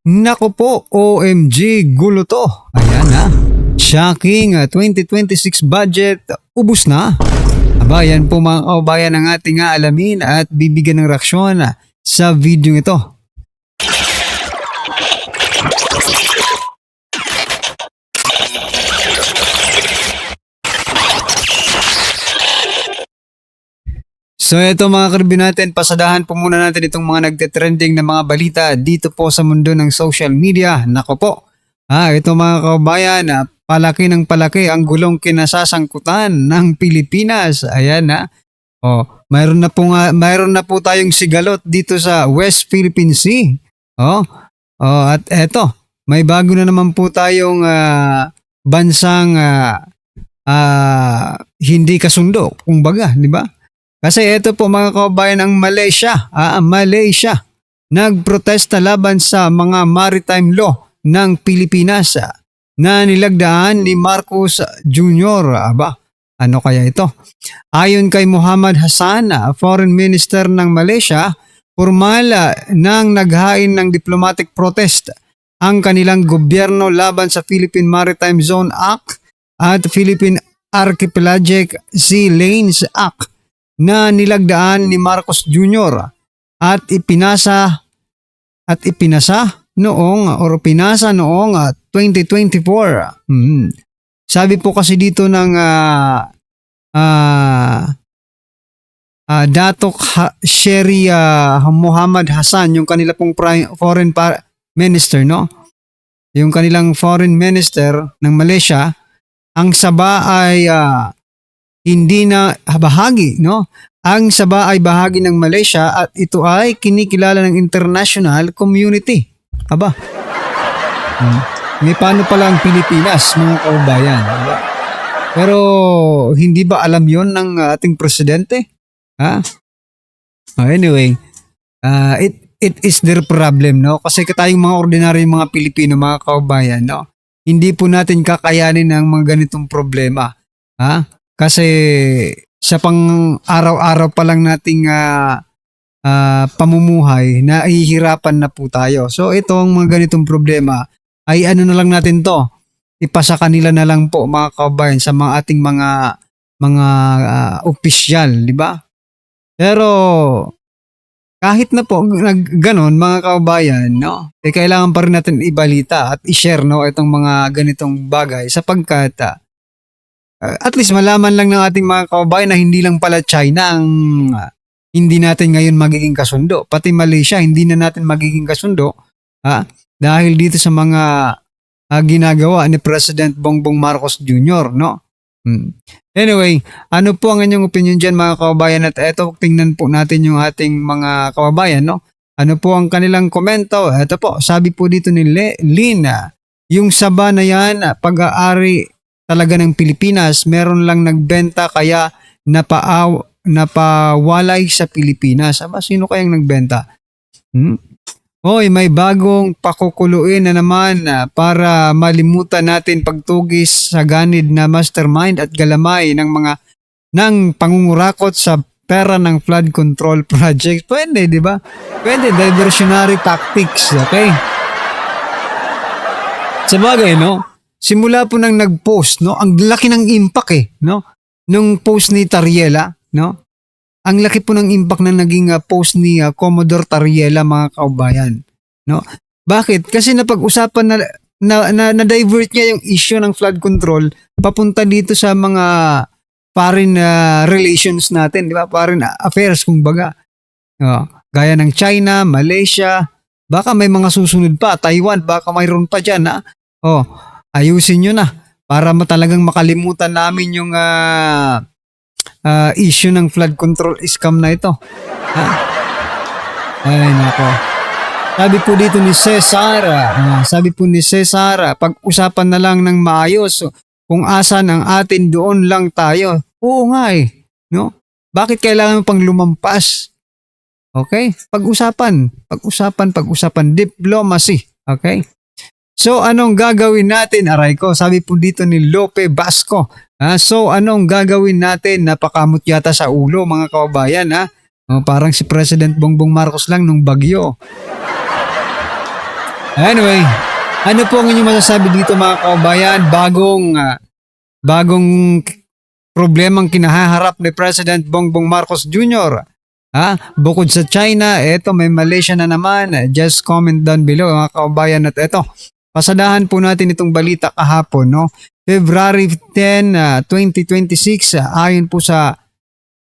Nako po, OMG, gulo to. Ayan na. Shocking 2026 budget, ubus na. Aba, yan po mga kaubayan ang ating alamin at bibigyan ng reaksyon sa video ito. So ito mga karbi natin, pasadahan po muna natin itong mga nagte-trending na mga balita dito po sa mundo ng social media. Nako po, ito mga kabayan, palaki ng palaki ang gulong kinasasangkutan ng Pilipinas. Ayan mayroon na po tayong sigalot dito sa West Philippine Sea. At eto, may bago na naman po tayong bansang hindi kasundo, kumbaga, di ba? Kasi ito po mga kabayan, ang Malaysia, nagprotesta laban sa mga maritime law ng Pilipinas na nilagdaan ni Marcos Jr. Aba, ano kaya ito? Ayon kay Muhammad Hassan, Foreign Minister ng Malaysia, formal nang naghain ng diplomatic protest ang kanilang gobyerno laban sa Philippine Maritime Zone Act at Philippine Archipelagic Sea Lanes Act na nilagdaan ni Marcos Jr. at ipinasa noong 2024. Sabi po kasi dito ng Datuk Sherry Muhammad Hassan, yung kanila pong foreign minister, no? Yung kanilang foreign minister ng Malaysia, ang Sabah ay hindi na bahagi, no? Ang Sabah ay bahagi ng Malaysia at ito ay kinikilala ng international community. Aba. May paano pala ang Pilipinas, mga kaubayan? Aba. Pero hindi ba alam yon ng ating presidente? Anyway, it is their problem, no? Kasi tayong mga ordinaryong mga Pilipino, mga kaubayan, no? Hindi po natin kakayanin ang mga ganitong problema. Kasi sa pang araw-araw pa lang nating pamumuhay, nahihirapan na po tayo. So itong mga ganitong problema ay ano na lang natin to, ipasa kanila na lang po mga kabayan sa mga ating mga opisyal, di ba? Pero kahit na po ganon mga kabayan, no? Kailangan pa rin natin ibalita at i-share, no, itong mga ganitong bagay sapagkat at least malaman lang ng ating mga kababayan na hindi lang pala China ang hindi natin ngayon magiging kasundo. Pati Malaysia, hindi na natin magiging kasundo dahil dito sa mga ginagawa ni President Bongbong Marcos Jr., no? Anyway, ano po ang inyong opinion dyan mga kababayan? At eto, tingnan po natin yung ating mga kababayan, no? Ano po ang kanilang komento? Eto po, sabi po dito ni Lina, yung Sabah na yan, pag-aari talaga ng Pilipinas, meron lang nagbenta kaya napawalay sa Pilipinas. Aba, sino kayang nagbenta? Hoy, may bagong pakukuluin na naman para malimutan natin pagtugis sa ganid na mastermind at galamay ng pangungurakot sa pera ng flood control project. Pwede, di ba? Pwede, diversionary tactics, okay? Sabagay, no? Simula po nang nag-post, no, ang laki ng impact no, nung post ni Tariela, no? Ang laki po ng impact na naging post ni Commodore Tariela, mga kaubayan, no? Bakit? Kasi napag-usapan na divert niya yung issue ng flood control papunta dito sa mga foreign relations natin, di ba? Foreign affairs, kumbaga. Gaya ng China, Malaysia, baka may mga susunod pa, Taiwan, baka mayroon pa dyan, ayusin nyo na para talagang makalimutan namin yung issue ng flood control scam na ito. Ay nako. Sabi po ni Cesar, pag-usapan na lang ng maayos kung asan ang atin, doon lang tayo. Oo nga no? Bakit kailangan pang lumampas? Okay? Pag-usapan, diplomacy. Okay? So anong gagawin natin, aray ko? Sabi po dito ni Lope Basco. So anong gagawin natin? Napakamot yata sa ulo, mga kababayan. Parang si President Bongbong Marcos lang nung bagyo. Anyway, ano po ang inyong masasabi dito mga kababayan? Bagong problemang kinahaharap ni President Bongbong Marcos Jr. Bukod sa China, eto may Malaysia na naman. Just comment down below mga kababayan at eto. Pasadahan po natin itong balita kahapon, no? February 10, 2026, ayon po sa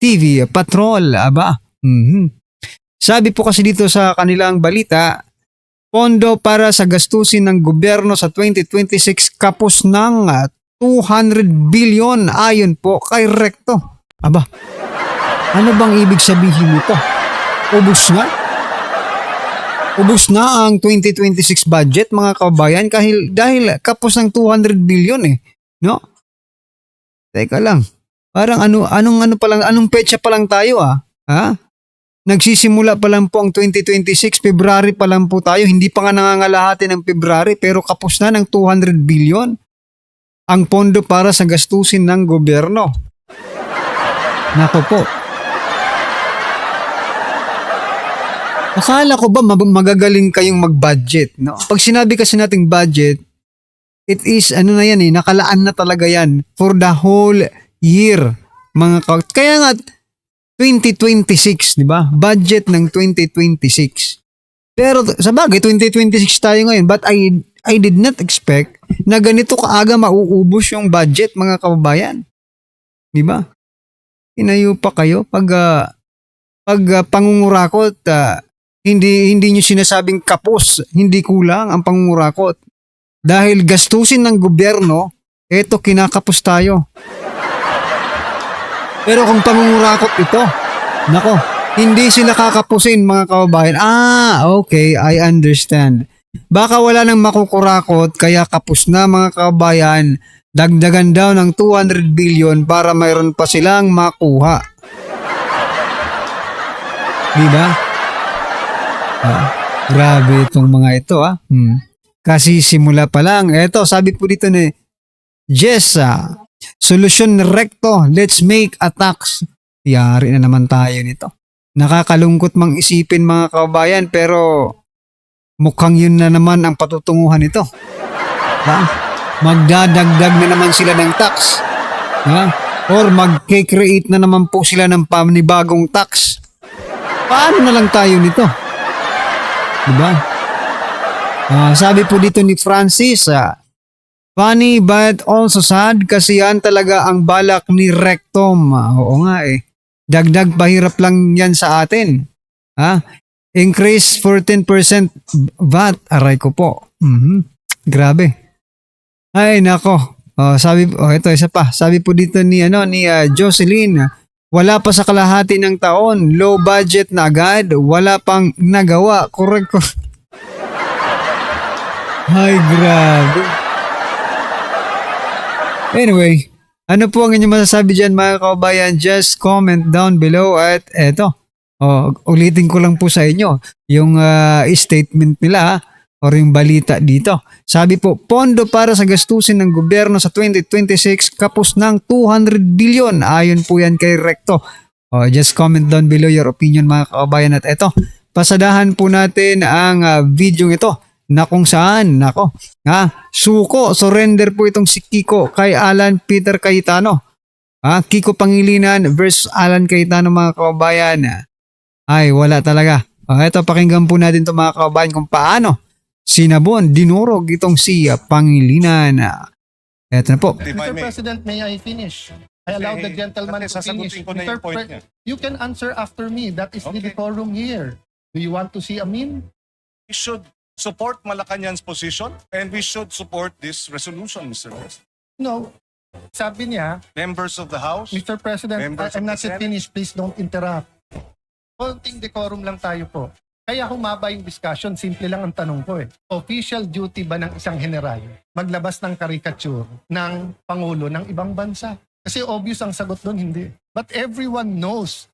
TV Patrol, Sabi po kasi dito sa kanilang balita, pondo para sa gastusin ng gobyerno sa 2026 kapos ng 200 billion ayon po kay Recto. Ano bang ibig sabihin nito? Ubus na? Ubus na ang 2026 budget mga kababayan dahil kapos ng 200 billion no? Teka lang. Parang anong petsa pa lang tayo Nagsisimula pa lang po ang 2026, February pa lang po tayo, hindi pa nga nangangalahati ng February pero kapos na ng 200 billion ang pondo para sa gastusin ng gobyerno. Nako po. Akala ko ba magagaling kayong mag-budget, no? Pag sinabi kasi nating budget, it is nakalaan na talaga yan for the whole year. Kaya nga 2026, di ba? Budget ng 2026. Pero sa bagay, 2026 tayo ngayon, but I did not expect na ganito kaaga mauubos yung budget, mga kababayan. Di ba? Inayo pa kayo pag pangungurakot, hindi nyo sinasabing kapos, hindi kulang ang pangungurakot. Dahil gastusin ng gobyerno, eto kinakapos tayo. Pero kung pangungurakot ito, nako, hindi sila kakapusin mga kababayan. Okay, I understand. Baka wala nang makukurakot kaya kapos na mga kababayan, dagdagan daw ng 200 billion para mayroon pa silang makuha. Diba? Grabe itong mga ito Kasi simula pa lang. Eto, sabi po dito ni Jessa, solusyon Recto, let's make a tax. Yari na naman tayo nito. Nakakalungkot mang isipin mga kababayan pero mukhang yun na naman ang patutunguhan nito. Magdadagdag na naman sila ng tax. Or mag-create na naman po sila ng panibagong tax. Paano na lang tayo nito? Diba? Sabi po dito ni Francis, funny but also sad kasi yan talaga ang balak ni Rectom. Oo nga Dagdag pahirap lang yan sa atin. Increase 14% VAT. Aray ko po. Grabe. Ay nako. Ito isa pa. Sabi po dito ni Jocelyn, wala pa sa kalahati ng taon, low budget na agad, wala pang nagawa. Correct ko. Ay grabe. Anyway, ano po ang inyong masasabi dyan mga kababayan? Just comment down below at eto. Ulitin ko lang po sa inyo yung statement nila or yung balita dito. Sabi po, pondo para sa gastusin ng gobyerno sa 2026 kapos ng 200 billion. Ayon po yan kay Recto. Just comment down below your opinion mga kababayan at eto. Pasadahan po natin ang video ito na kung saan, suko, surrender po itong si Kiko kay Alan Peter Cayetano. Kiko Pangilinan versus Alan Cayetano mga kababayan. Ay, wala talaga. Ito, pakinggan po natin itong mga kababayan kung paano sinabon, dinurog itong si Pangilinan. Ito na po. Mr. President, may I finish? I allow the gentleman to finish. You can answer after me. That is the decorum here. Do you want to see a meme? We should support Malacanang's position and we should support this resolution, Mr. President. No. Sabi niya, Members of the House, Mr. President, Members I'm of not the yet Senate. finished. Please don't interrupt. Konting decorum lang tayo po. Kaya humaba yung discussion, simple lang ang tanong ko Official duty ba ng isang general maglabas ng caricature ng Pangulo ng ibang bansa? Kasi obvious ang sagot doon, hindi. But everyone knows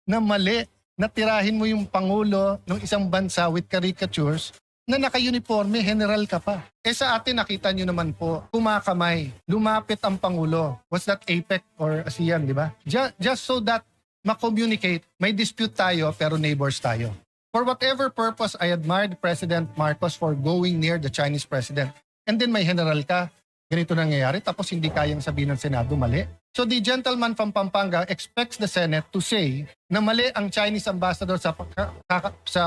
na mali na tirahin mo yung Pangulo ng isang bansa with caricatures na naka-uniforme, general ka pa. Sa atin, nakita nyo naman po, kumakamay, lumapit ang Pangulo. Was that APEC or ASEAN, di ba? Just so that ma-communicate, may dispute tayo pero neighbors tayo. For whatever purpose, I admired President Marcos for going near the Chinese president. And then may general ka, ganito nangyayari, tapos hindi kayang sabihin ng Senado, mali. So the gentleman from Pampanga expects the Senate to say na mali ang Chinese ambassador sa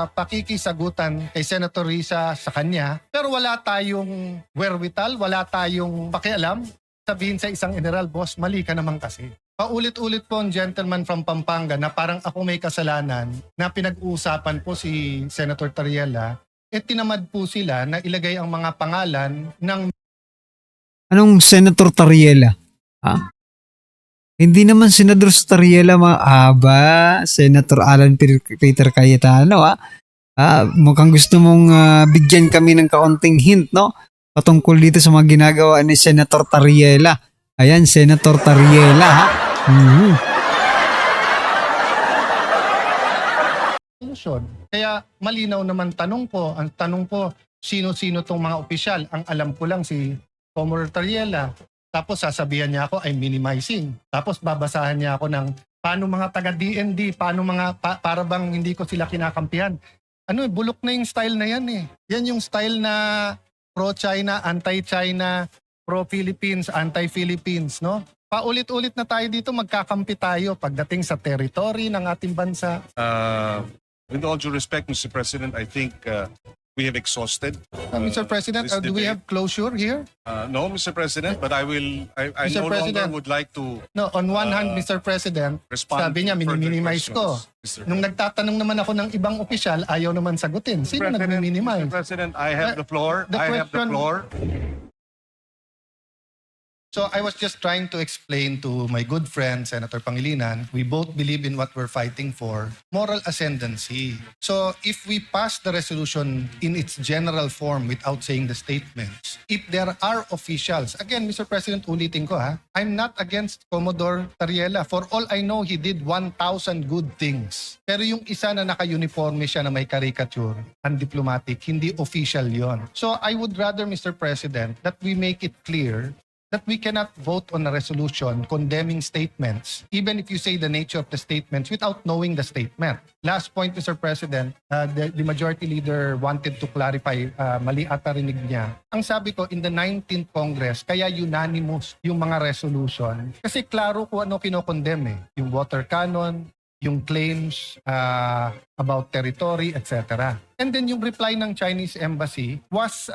pakikisagutan kay Senator Risa sa kanya, pero wala tayong wherewithal, wala tayong pakialam, sabihin sa isang general, boss, mali ka naman kasi. Paulit-ulit po ang gentleman from Pampanga na parang ako may kasalanan na pinag-uusapan po si Senator Tariela, tinamad po sila na ilagay ang mga pangalan ng Anong Senator Tariela? Ha? Hindi naman Senador Tariela Senator Alan Peter Cayetano, ha? Mukhang gusto mong bigyan kami ng kaunting hint, no? Patungkol dito sa mga ginagawa ni Senator Tariela. Ayan, Senator Tariela, ha? solusyon. Kaya malinaw naman ang tanong ko, sino-sino tong mga opisyal? Ang alam ko lang si Commodore Tariela. Tapos sasabihan niya ako, I'm minimizing. Tapos babasahan niya ako ng paano mga taga-DND, paano para bang hindi ko sila kinakampihan. Bulok na yung style na yan eh. Yan yung style na pro-China, anti-China, pro-Philippines, anti-Philippines, no? Paulit-ulit na tayo dito, magkakampi tayo pagdating sa territory ng ating bansa. With all due respect, Mr. President, I think we have exhausted. Mr. President, this do we debate. have closure here? No, Mr. President, but I Mr. no President. longer would like to No, on one hand, Mr. President, respond sabi niya, to further minimize ko. questions, Mr. Nung nagtatanong naman ako ng ibang opisyal, ayaw naman sagutin. Sino President, nag-minimize? Mr. President, I have the floor. the I have the question- floor. So I was just trying to explain to my good friend, Senator Pangilinan, we both believe in what we're fighting for, moral ascendancy. So if we pass the resolution in its general form without saying the statements, if there are officials, again, Mr. President, ulitin ko I'm not against Commodore Tariela. For all I know, he did 1,000 good things. Pero yung isa na naka-uniforme siya na may caricature, undiplomatic, hindi official yon. So I would rather, Mr. President, that we make it clear that we cannot vote on a resolution condemning statements, even if you say the nature of the statements without knowing the statement. Last point, Mr. President, the majority leader wanted to clarify, mali ata rinig niya. Ang sabi ko, in the 19th Congress, kaya unanimous yung mga resolution. Kasi klaro kung ano kinokondem yung water cannon, yung claims about territory, etc. And then yung reply ng Chinese embassy was,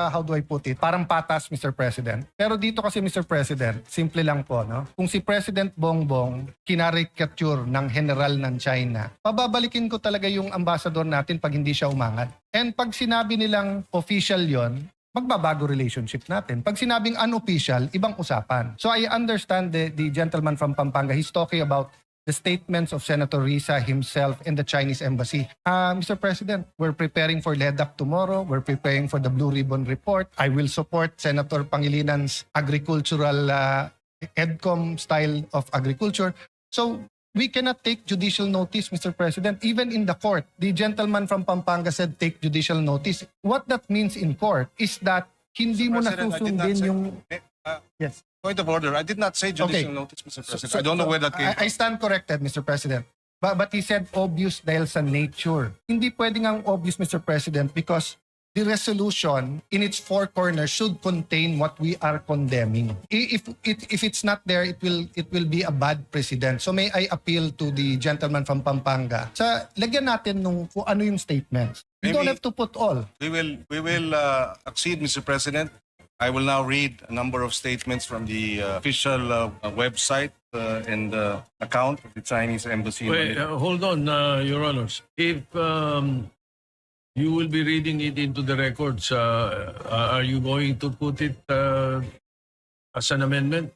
how do I put it, parang patas, Mr. President. Pero dito kasi, Mr. President, simple lang po, no? Kung si President Bongbong kinarikature ng general ng China, pababalikin ko talaga yung ambassador natin pag hindi siya umangat. And pag sinabi nilang official yon, magbabago relationship natin. Pag sinabing unofficial, ibang usapan. So I understand the gentleman from Pampanga, he's talking about the statements of Senator Risa himself and the Chinese embassy. Mr. President, we're preparing for LEDAC tomorrow. We're preparing for the Blue Ribbon Report. I will support Senator Pangilinan's agricultural EDCOM style of agriculture. So we cannot take judicial notice, Mr. President. Even in the court, the gentleman from Pampanga said take judicial notice. What that means in court is that hindi mo Mr. President, I did not nasusundin say- yung... Yes. Point of order. I did not say judicial notice, Mr. President. I don't know where that came I stand corrected, Mr. President. But he said obvious dahil sa nature. Hindi pwedeng ang obvious, Mr. President, because the resolution in its four corners should contain what we are condemning. If it's not there, it will be a bad precedent. So may I appeal to the gentleman from Pampanga. Lagyan natin nung kung ano yung statements. You don't Maybe- have to put all. We will accede, Mr. President. I will now read a number of statements from the official website and account of the Chinese embassy. in Wait, Manila. hold on, Your Honors. If you will be reading it into the records, are you going to put it as an amendment?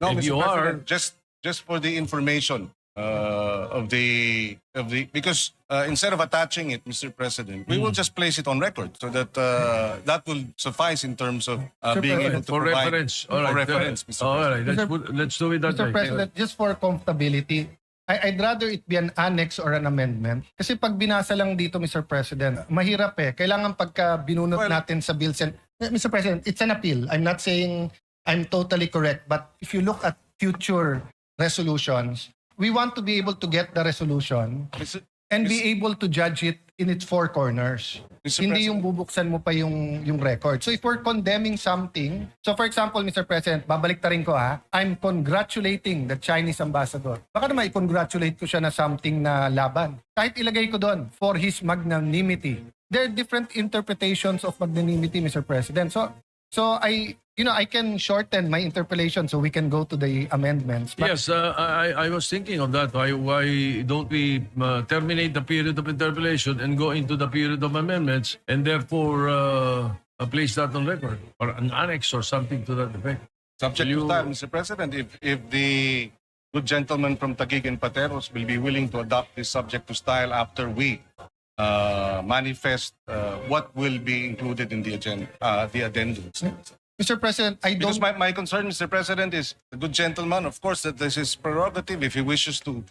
No, if Mr. you President, just for the information of the because instead of attaching it, Mr. President, we will just place it on record so that that will suffice in terms of being able to For provide reference. for reference, Mr. All right, Mr. let's do it that Mr. way. President, just for comfortability, I'd rather it be an annex or an amendment. Kasi pag binasa lang dito, Mr. President, mahirap Kailangan pagka binunot Well- natin sa bills. Mr. President, it's an appeal. I'm not saying I'm totally correct. But if you look at future resolutions, we want to be able to get the resolution Mr. and be able to judge it in its four corners. Mr. Hindi yung President. bubuksan mo pa yung record. So if we're condemning something, so for example, Mr. President, babalik ta rin ko I'm congratulating the Chinese ambassador. Baka naman i-congratulate ko siya na something na laban. Kahit ilagay ko doon, for his magnanimity. There are different interpretations of magnanimity, Mr. President. So I can shorten my interpolation so we can go to the amendments. But Yes, I was thinking of that. Why don't we terminate the period of interpellation and go into the period of amendments and therefore place that on record or an annex or something to that effect? Subject You- to time, Mr. President, if the good gentleman from Taguig and Pateros will be willing to adopt this subject to style after we manifest what will be included in the agenda, the addendums. Mr. President, I Because don't my concern, Mr. President, is the good gentleman, of course, that this is prerogative. If he wishes to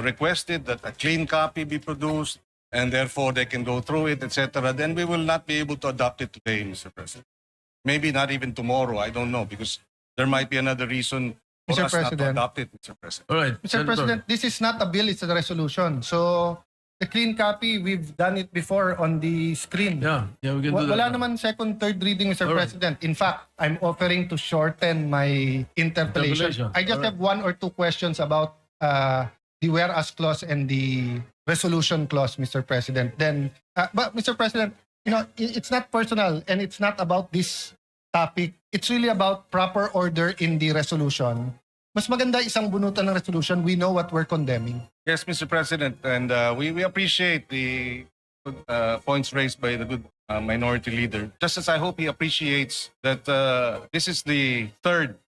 request it, that a clean copy be produced, and therefore they can go through it, etc., then we will not be able to adopt it today, Mr. President. Maybe not even tomorrow, I don't know, because there might be another reason for Mr. us not to President. adopt it, Mr. President. All right, Mr. Senator. President, this is not a bill, it's a resolution. So the clean copy, we've done it before on the screen. Yeah, we can do that. Wala naman second, third reading, Mr. Alright. President. In fact, I'm offering to shorten my interpellation. Interpellation. I just Alright. have one or two questions about the whereas clause and the resolution clause, Mr. President. Then, but Mr. President, it's not personal and it's not about this topic. It's really about proper order in the resolution. Mas maganda isang bunutan ng resolution. We know what we're condemning. Yes, Mr. President, and we appreciate the points raised by the good minority leader. Just as I hope he appreciates that this is the third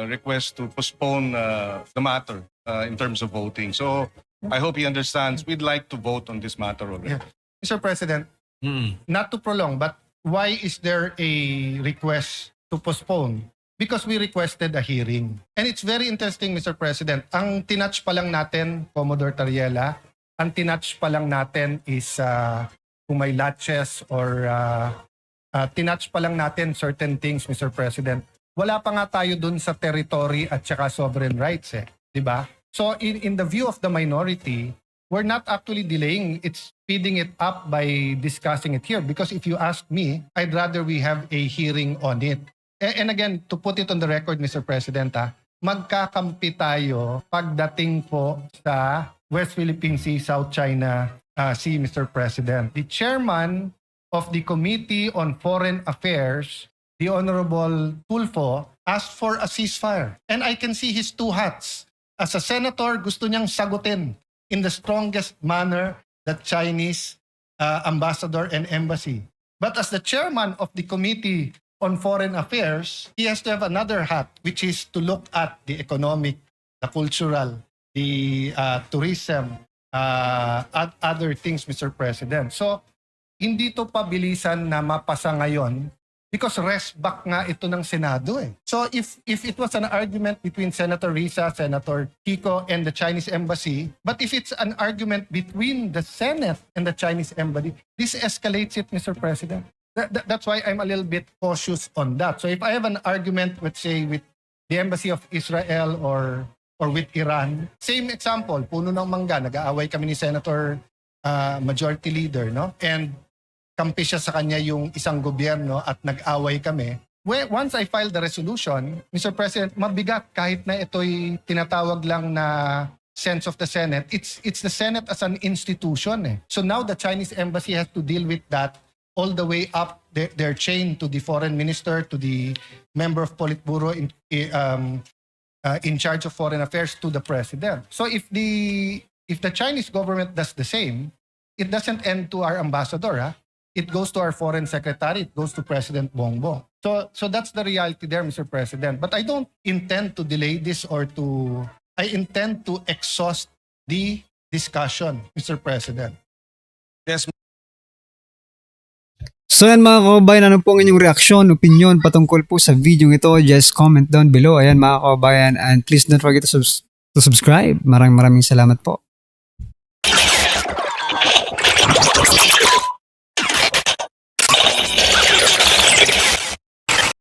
request to postpone the matter in terms of voting. So I hope he understands. We'd like to vote on this matter already. Yeah. Mr. President, not to prolong, but why is there a request to postpone? Because we requested a hearing. And it's very interesting, Mr. President. Ang tinatch pa lang natin, Commodore Tariela, ang tinatch pa lang natin is kung may latches or tinatch pa lang natin certain things, Mr. President. Wala pa nga tayo dun sa territory at saka sovereign rights di ba? So in the view of the minority, we're not actually delaying, it's speeding it up by discussing it here. Because if you ask me, I'd rather we have a hearing on it. And again, to put it on the record, Mr. President, magkakampi tayo pagdating po sa West Philippine Sea, South China Sea, Mr. President. The chairman of the Committee on Foreign Affairs, the Honorable Tulfo, asked for a ceasefire. And I can see his two hats. As a senator, gusto niyang sagutin in the strongest manner the Chinese ambassador and embassy. But as the chairman of the Committee on Foreign Affairs, he has to have another hat, which is to look at the economic, the cultural, the tourism, at other things, Mr. President. So, hindi to pabilisan na mapasa ngayon because rest back nga ito ng Senado So, if it was an argument between Senator Risa, Senator Kiko, and the Chinese embassy, but if it's an argument between the Senate and the Chinese embassy, this escalates it, Mr. President. That's why I'm a little bit cautious on that. So if I have an argument, let's say, with the Embassy of Israel or with Iran, same example, puno ng mangga, nag-aaway kami ni Senator Majority Leader, no? And kampi siya sa kanya yung isang gobyerno at nag-away kami. Once I file the resolution, Mr. President, mabigat kahit na ito'y tinatawag lang na sense of the Senate. It's the Senate as an institution So now the Chinese embassy has to deal with that all the way up their chain to the foreign minister, to the member of Politburo in charge of foreign affairs, to the president. So if the Chinese government does the same, it doesn't end to our ambassador. It goes to our foreign secretary. It goes to President Bongbong. So that's the reality there, Mr. President. But I don't intend to delay this I intend to exhaust the discussion, Mr. President. Yes, So yan mga kababayan, ano po ang inyong reaksyon, opinion patungkol po sa video ito? Just comment down below. Ayan mga kababayan, and please don't forget to subscribe. Maraming salamat po.